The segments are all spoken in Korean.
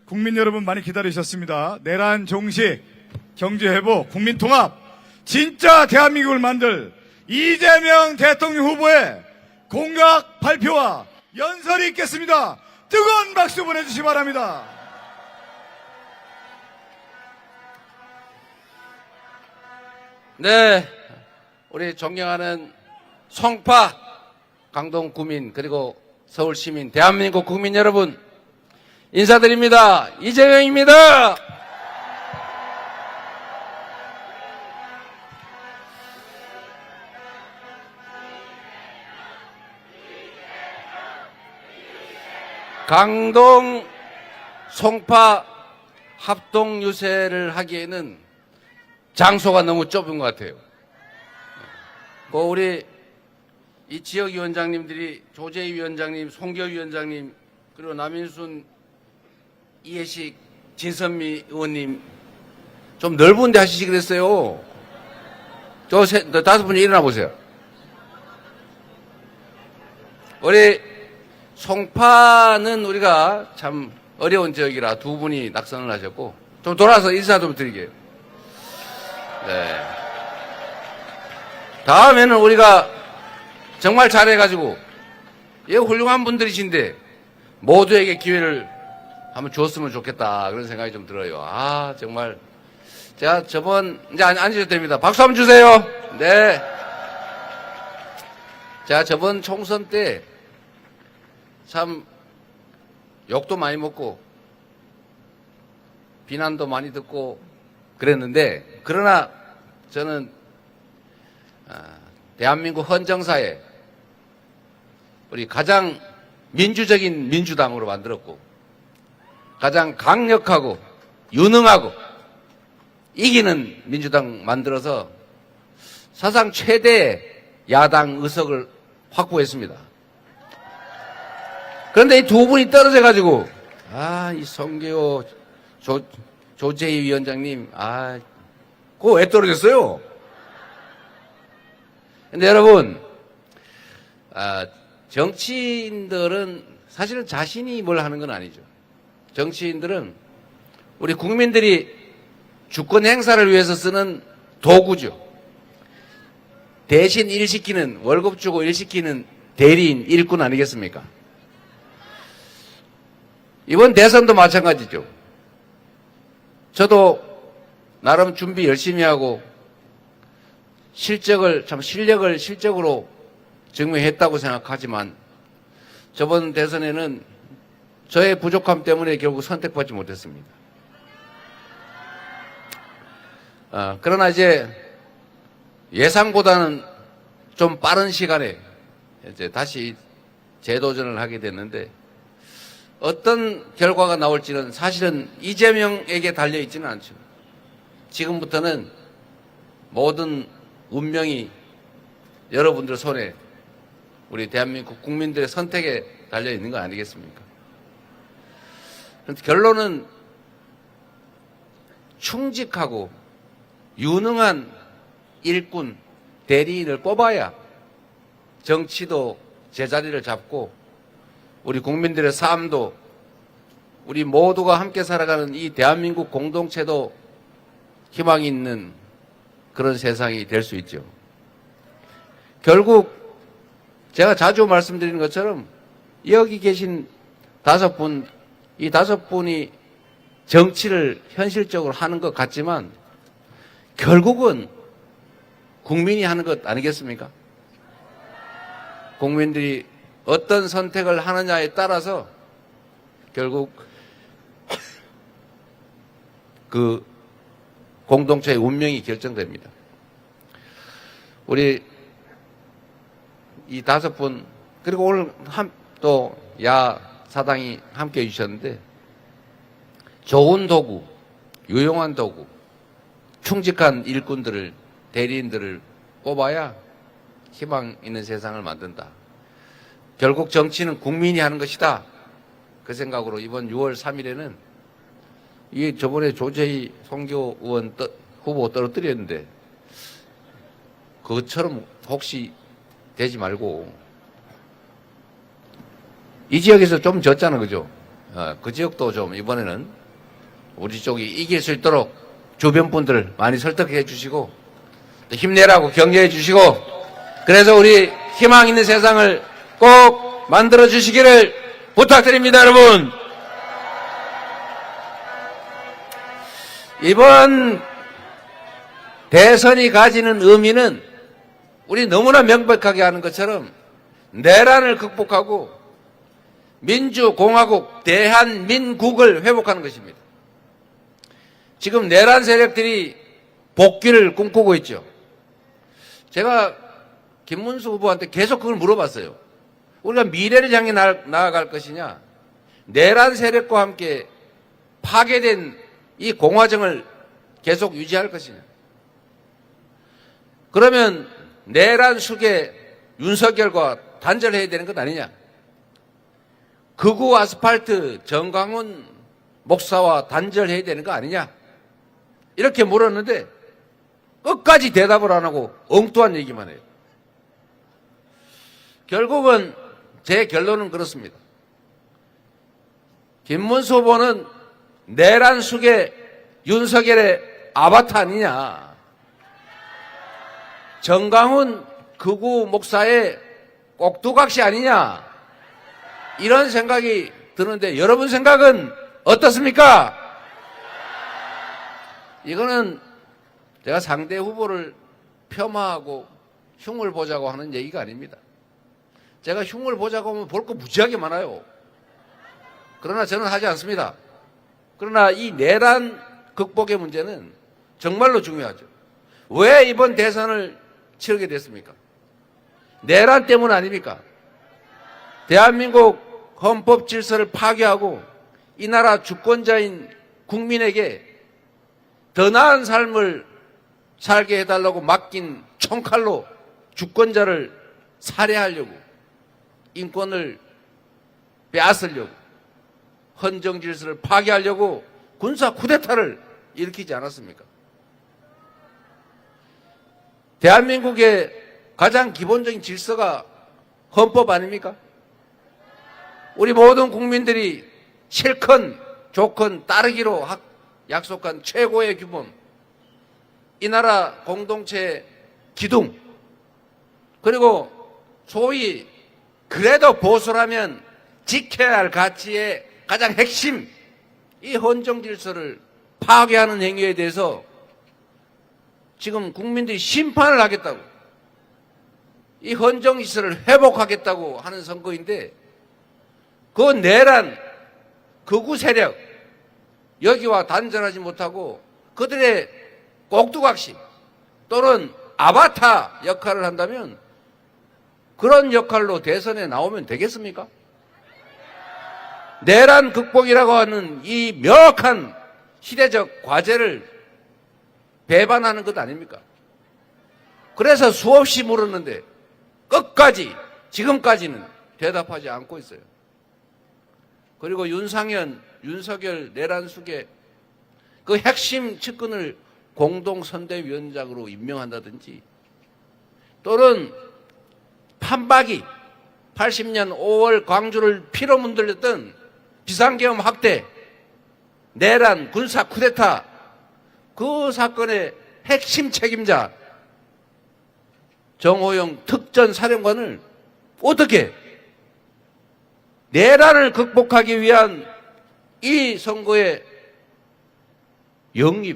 국민 여러분 많이 기다리셨습니다. 내란 종식, 경제 회복, 국민 통합, 진짜 대한민국을 만들 이재명 대통령 후보의 공약 발표와 연설이 있겠습니다. 뜨거운 박수 보내주시기 바랍니다. 네, 우리 존경하는 송파, 강동 구민, 그리고 서울 시민, 대한민국 국민 여러분, 인사드립니다. 이재명입니다. 강동, 송파 합동 유세를 하기에는 장소가 너무 좁은 것 같아요. 우리 이 지역위원장님들이 조재희 위원장님, 송교 위원장님, 그리고 남인순, 이해식, 진선미 의원님 좀 넓은 데 하시지 그랬어요. 저 다섯 분이 일어나 보세요. 우리 송파는 우리가 참 어려운 지역이라 두 분이 낙선을 하셨고, 좀 돌아서 인사 좀 드리게요. 네. 다음에는 우리가 정말 잘해가지고, 예, 훌륭한 분들이신데, 모두에게 기회를 한번 줬으면 좋겠다. 그런 생각이 좀 들어요. 아, 정말. 제가 이제 앉으셔도 됩니다. 박수 한번 주세요. 네. 제가 저번 총선 때 참 욕도 많이 먹고, 비난도 많이 듣고 그랬는데, 그러나 저는 대한민국 헌정사에 우리 가장 민주적인 민주당으로 만들었고, 가장 강력하고 유능하고 이기는 민주당 만들어서 사상 최대의 야당 의석을 확보했습니다. 그런데 이 두 분이 떨어져가지고, 이 송교, 조재희 위원장님, 그거 왜 떨어졌어요? 근데 여러분, 정치인들은 사실은 자신이 뭘 하는 건 아니죠. 정치인들은 우리 국민들이 주권 행사를 위해서 쓰는 도구죠. 대신 일시키는, 월급 주고 일시키는 대리인, 일꾼 아니겠습니까? 이번 대선도 마찬가지죠. 저도 나름 준비 열심히 하고 실력을 실적으로 증명했다고 생각하지만, 저번 대선에는 저의 부족함 때문에 결국 선택받지 못했습니다. 그러나 이제 예상보다는 좀 빠른 시간에 이제 다시 재도전을 하게 됐는데, 어떤 결과가 나올지는 사실은 이재명에게 달려있지는 않죠. 지금부터는 모든 운명이 여러분들 손에, 우리 대한민국 국민들의 선택에 달려있는 거 아니겠습니까? 결론은 충직하고 유능한 일꾼, 대리인을 뽑아야 정치도 제자리를 잡고 우리 국민들의 삶도, 우리 모두가 함께 살아가는 이 대한민국 공동체도 희망이 있는 그런 세상이 될 수 있죠. 결국 제가 자주 말씀드리는 것처럼 여기 계신 이 다섯 분이 정치를 현실적으로 하는 것 같지만 결국은 국민이 하는 것 아니겠습니까? 국민들이 어떤 선택을 하느냐에 따라서 결국 그 공동체의 운명이 결정됩니다. 우리 이 다섯 분, 그리고 오늘 또 사당이 함께 해주셨는데, 좋은 도구, 유용한 도구, 충직한 일꾼들을, 대리인들을 뽑아야 희망 있는 세상을 만든다. 결국 정치는 국민이 하는 것이다. 그 생각으로 이번 6월 3일에는 이게 저번에 조재희 송교 의원 후보 떨어뜨렸는데, 그것처럼 혹시 되지 말고, 이 지역에서 좀 졌잖아, 그죠? 그 지역도 좀 이번에는 우리 쪽이 이길 수 있도록 주변 분들 많이 설득해 주시고 또 힘내라고 격려해 주시고 그래서 우리 희망 있는 세상을 꼭 만들어 주시기를 부탁드립니다, 여러분. 이번 대선이 가지는 의미는 우리 너무나 명백하게 하는 것처럼 내란을 극복하고 민주공화국 대한민국을 회복하는 것입니다. 지금 내란 세력들이 복귀를 꿈꾸고 있죠. 제가 김문수 후보한테 계속 그걸 물어봤어요. 우리가 미래를 향해 나아갈 것이냐, 내란 세력과 함께 파괴된 이 공화정을 계속 유지할 것이냐. 그러면 내란 숙의 윤석열과 단절해야 되는 것 아니냐. 극우 아스팔트 정강훈 목사와 단절해야 되는 거 아니냐. 이렇게 물었는데 끝까지 대답을 안 하고 엉뚱한 얘기만 해요. 결국은 제 결론은 그렇습니다. 김문수 후보는 내란 숙의 윤석열의 아바타 아니냐. 정강훈 극우 목사의 꼭두각시 아니냐. 이런 생각이 드는데 여러분 생각은 어떻습니까? 이거는 제가 상대 후보를 폄하하고 흉을 보자고 하는 얘기가 아닙니다. 제가 흉을 보자고 하면 볼 거 무지하게 많아요. 그러나 저는 하지 않습니다. 그러나 이 내란 극복의 문제는 정말로 중요하죠. 왜 이번 대선을 치르게 됐습니까? 내란 때문 아닙니까? 대한민국 헌법 질서를 파괴하고 이 나라 주권자인 국민에게 더 나은 삶을 살게 해달라고 맡긴 총칼로 주권자를 살해하려고, 인권을 빼앗으려고, 헌정 질서를 파괴하려고 군사 쿠데타를 일으키지 않았습니까? 대한민국의 가장 기본적인 질서가 헌법 아닙니까? 우리 모든 국민들이 실컷 좋건 따르기로 약속한 최고의 규범, 이 나라 공동체 기둥, 그리고 소위 그래도 보수라면 지켜야 할 가치의 가장 핵심, 이 헌정 질서를 파괴하는 행위에 대해서 지금 국민들이 심판을 하겠다고, 이 헌정 질서를 회복하겠다고 하는 선거인데, 그 내란 극우 세력 여기와 단절하지 못하고 그들의 꼭두각시 또는 아바타 역할을 한다면 그런 역할로 대선에 나오면 되겠습니까? 내란 극복이라고 하는 이 명확한 시대적 과제를 배반하는 것 아닙니까? 그래서 수없이 물었는데 끝까지 지금까지는 대답하지 않고 있어요. 그리고 윤석열 내란 숙의 그 핵심 측근을 공동선대위원장으로 임명한다든지 또는 판박이 80년 5월 광주를 피로 문들렸던 비상계엄 확대, 내란, 군사 쿠데타 그 사건의 핵심 책임자 정호영 특전사령관을 어떻게 내란을 극복하기 위한 이 선거에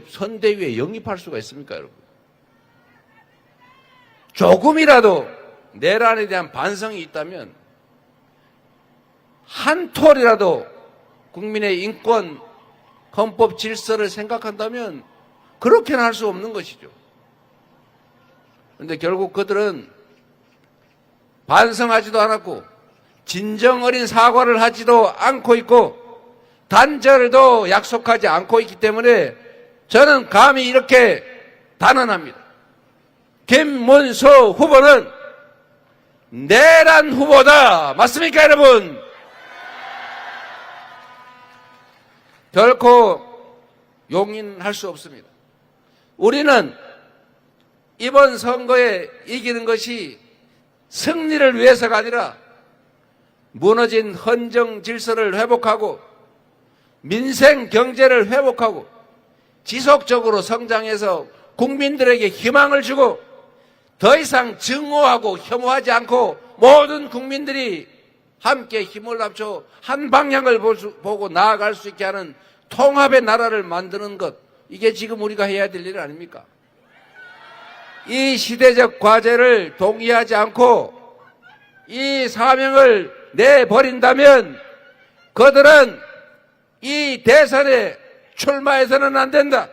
선대위에 영입할 수가 있습니까, 여러분? 조금이라도 내란에 대한 반성이 있다면 한 톨이라도 국민의 인권, 헌법 질서를 생각한다면 그렇게는 할 수 없는 것이죠. 그런데 결국 그들은 반성하지도 않았고 진정 어린 사과를 하지도 않고 있고 단절도 약속하지 않고 있기 때문에 저는 감히 이렇게 단언합니다. 김문수 후보는 내란 후보다. 맞습니까, 여러분? 결코 용인할 수 없습니다. 우리는 이번 선거에 이기는 것이 승리를 위해서가 아니라 무너진 헌정 질서를 회복하고 민생 경제를 회복하고 지속적으로 성장해서 국민들에게 희망을 주고 더 이상 증오하고 혐오하지 않고 모든 국민들이 함께 힘을 합쳐 한 방향을 보고 나아갈 수 있게 하는 통합의 나라를 만드는 것, 이게 지금 우리가 해야 될 일 아닙니까? 이 시대적 과제를 동의하지 않고 이 사명을 내버린다면 그들은 이 대선에 출마해서는 안 된다.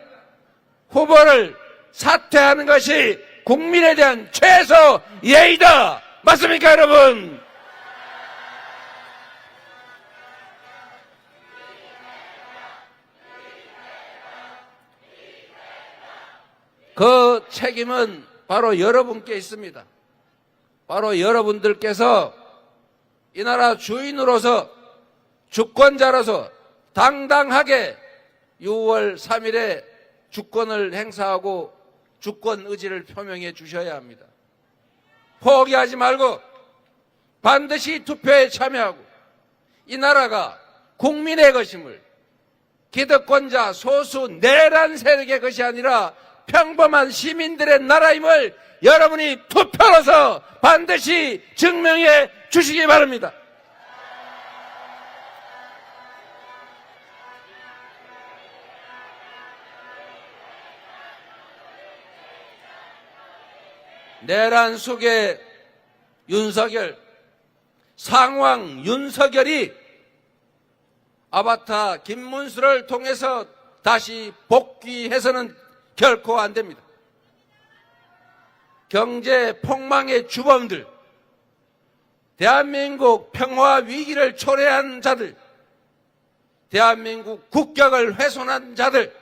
후보를 사퇴하는 것이 국민에 대한 최소 예의다. 맞습니까, 여러분? 그 책임은 바로 여러분께 있습니다. 바로 여러분들께서 이 나라 주인으로서 주권자로서 당당하게 6월 3일에 주권을 행사하고 주권 의지를 표명해 주셔야 합니다. 포기하지 말고 반드시 투표에 참여하고 이 나라가 국민의 것임을, 기득권자 소수 내란 세력의 것이 아니라 평범한 시민들의 나라임을 여러분이 투표로서 반드시 증명해 주시기 바랍니다. 내란 속의 윤석열, 상황 윤석열이 아바타 김문수를 통해서 다시 복귀해서는 결코 안 됩니다. 경제 폭망의 주범들, 대한민국 평화 위기를 초래한 자들, 대한민국 국격을 훼손한 자들,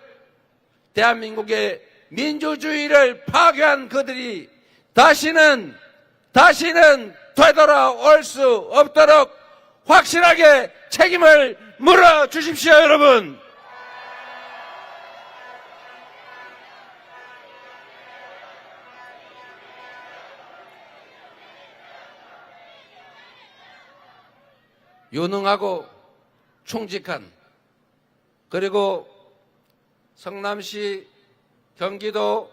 대한민국의 민주주의를 파괴한 그들이 다시는 되돌아올 수 없도록 확실하게 책임을 물어주십시오, 여러분. 유능하고 충직한, 그리고 성남시, 경기도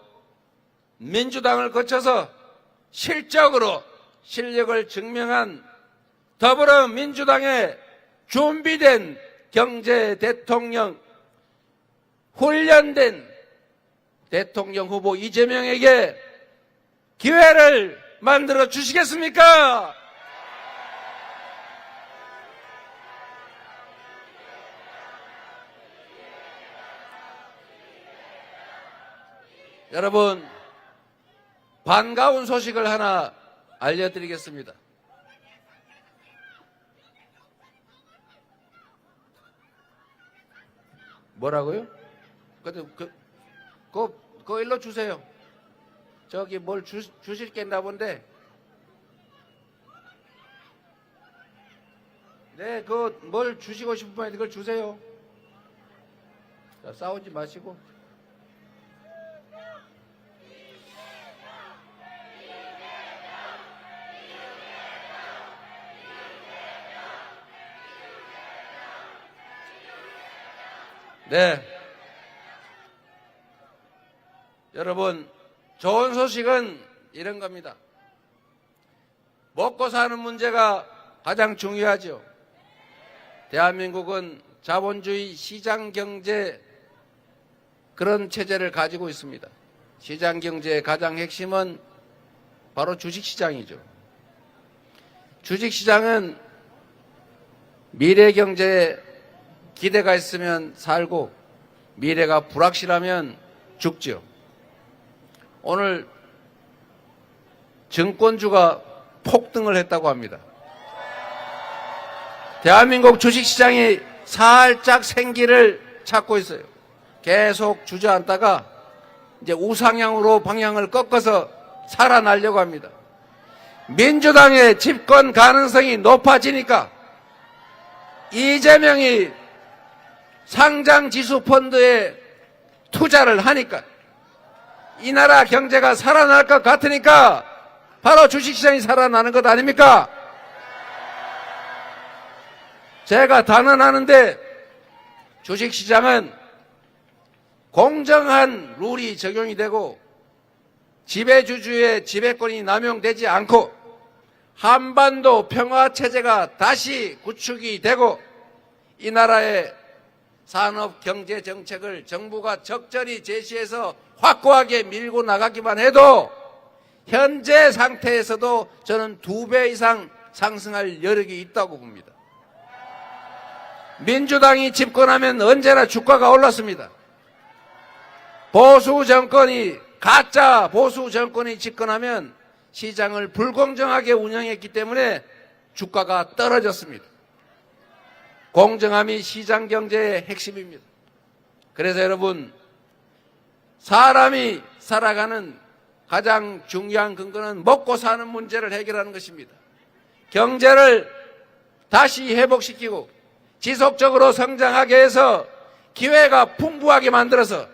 민주당을 거쳐서 실적으로 실력을 증명한 더불어민주당의 준비된 경제 대통령, 훈련된 대통령 후보 이재명에게 기회를 만들어 주시겠습니까? 여러분, 반가운 소식을 하나 알려드리겠습니다. 뭐라고요? 그거 일로 주세요. 저기 뭘 주실 게 있나 본데. 네, 뭘 주시고 싶으면 그걸 주세요. 자, 싸우지 마시고. 네. 여러분, 좋은 소식은 이런 겁니다. 먹고 사는 문제가 가장 중요하죠. 대한민국은 자본주의 시장경제 그런 체제를 가지고 있습니다. 시장경제의 가장 핵심은 바로 주식시장이죠. 주식시장은 미래경제에 기대가 있으면 살고 미래가 불확실하면 죽죠. 오늘 증권주가 폭등을 했다고 합니다. 대한민국 주식시장이 살짝 생기를 찾고 있어요. 계속 주저앉다가 이제 우상향으로 방향을 꺾어서 살아나려고 합니다. 민주당의 집권 가능성이 높아지니까 이재명이 상장지수펀드에 투자를 하니까 이 나라 경제가 살아날 것 같으니까 바로 주식시장이 살아나는 것 아닙니까? 제가 단언하는데 주식시장은 공정한 룰이 적용이 되고 지배주주의 지배권이 남용되지 않고 한반도 평화체제가 다시 구축이 되고 이 나라의 산업 경제 정책을 정부가 적절히 제시해서 확고하게 밀고 나가기만 해도 현재 상태에서도 저는 2배 이상 상승할 여력이 있다고 봅니다. 민주당이 집권하면 언제나 주가가 올랐습니다. 보수 정권이 가짜 보수 정권이 집권하면 시장을 불공정하게 운영했기 때문에 주가가 떨어졌습니다. 공정함이 시장 경제의 핵심입니다. 그래서 여러분, 사람이 살아가는 가장 중요한 근거는 먹고 사는 문제를 해결하는 것입니다. 경제를 다시 회복시키고 지속적으로 성장하게 해서 기회가 풍부하게 만들어서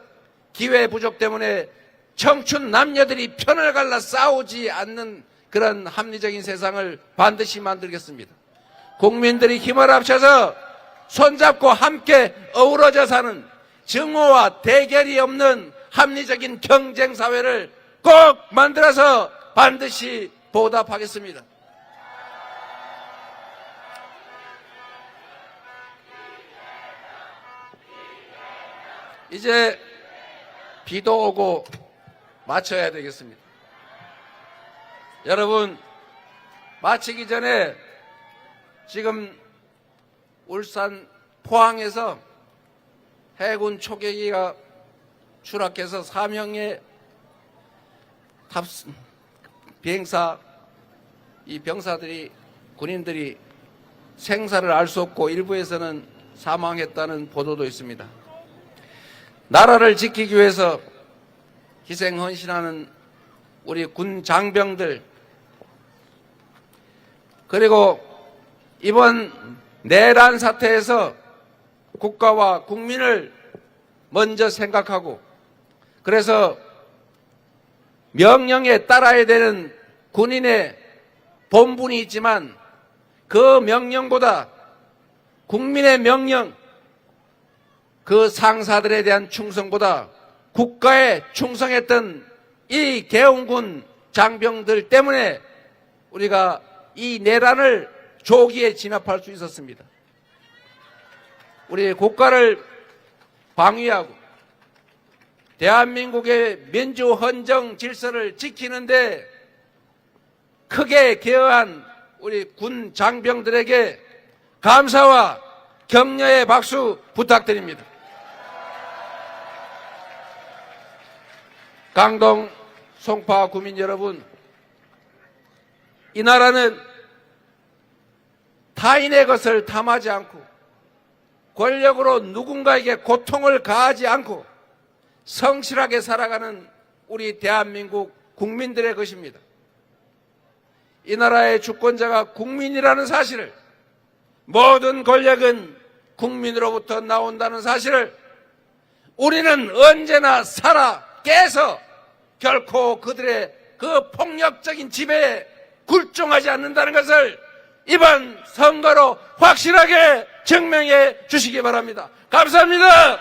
기회 부족 때문에 청춘 남녀들이 편을 갈라 싸우지 않는 그런 합리적인 세상을 반드시 만들겠습니다. 국민들이 힘을 합쳐서 손잡고 함께 어우러져 사는 증오와 대결이 없는 합리적인 경쟁사회를 꼭 만들어서 반드시 보답하겠습니다. 이제 비도 오고 마쳐야 되겠습니다. 여러분, 마치기 전에 지금 울산 포항에서 해군 초계기가 추락해서 4명의 비행사 이 병사들이 군인들이 생사를 알 수 없고 일부에서는 사망했다는 보도도 있습니다. 나라를 지키기 위해서 희생 헌신하는 우리 군 장병들, 그리고 이번 내란 사태에서 국가와 국민을 먼저 생각하고 그래서 명령에 따라야 되는 군인의 본분이 있지만 그 명령보다 국민의 명령, 그 상사들에 대한 충성보다 국가에 충성했던 이 계엄군 장병들 때문에 우리가 이 내란을 조기에 진압할 수 있었습니다. 우리 국가를 방위하고 대한민국의 민주헌정 질서를 지키는데 크게 기여한 우리 군 장병들에게 감사와 격려의 박수 부탁드립니다. 강동, 송파 구민 여러분, 이 나라는 타인의 것을 탐하지 않고 권력으로 누군가에게 고통을 가하지 않고 성실하게 살아가는 우리 대한민국 국민들의 것입니다. 이 나라의 주권자가 국민이라는 사실을, 모든 권력은 국민으로부터 나온다는 사실을 우리는 언제나 살아 깨서 결코 그들의 그 폭력적인 지배에 굴종하지 않는다는 것을 이번 선거로 확실하게 증명해 주시기 바랍니다. 감사합니다.